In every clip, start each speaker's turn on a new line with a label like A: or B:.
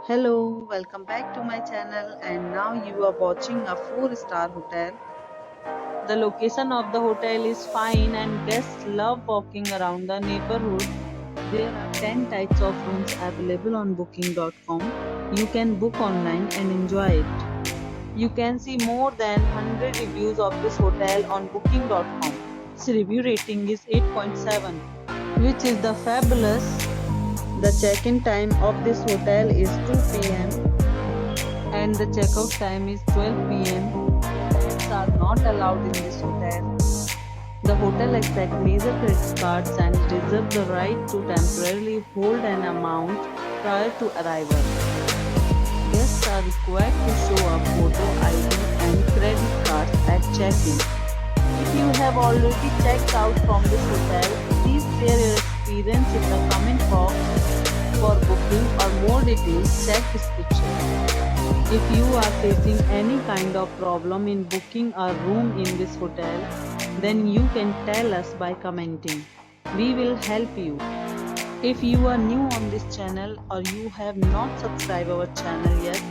A: Hello, welcome back to my channel and now you are watching a 4-star hotel. The location of the hotel is fine and guests love walking around the neighborhood. There are 10 types of rooms available on booking.com. You can book online and enjoy it. You can see more than 100 reviews of this hotel on booking.com. Its review rating is 8.7, which is the fabulous. The check-in time of this hotel is 2 p.m. and the checkout time is 12 p.m. Pets are not allowed in this hotel. The hotel accepts major credit cards and reserves the right to temporarily hold an amount prior to arrival. Guests are required to show a photo ID and credit cards at check-in. If you have already checked out from this hotel, please share your experience in the comment box. For booking or more details, check description. If you are facing any kind of problem in booking a room in this hotel, then you can tell us by commenting. We will help you. If you are new on this channel or you have not subscribed our channel yet,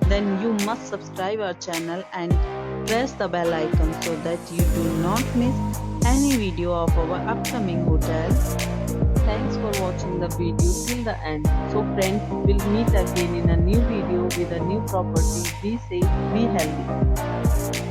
A: then you must subscribe our channel and press the bell icon so that you do not miss any video of our upcoming hotel. Thanks for watching the video till the end. So friends, we will meet again in a new video with a new property. Be safe, be healthy.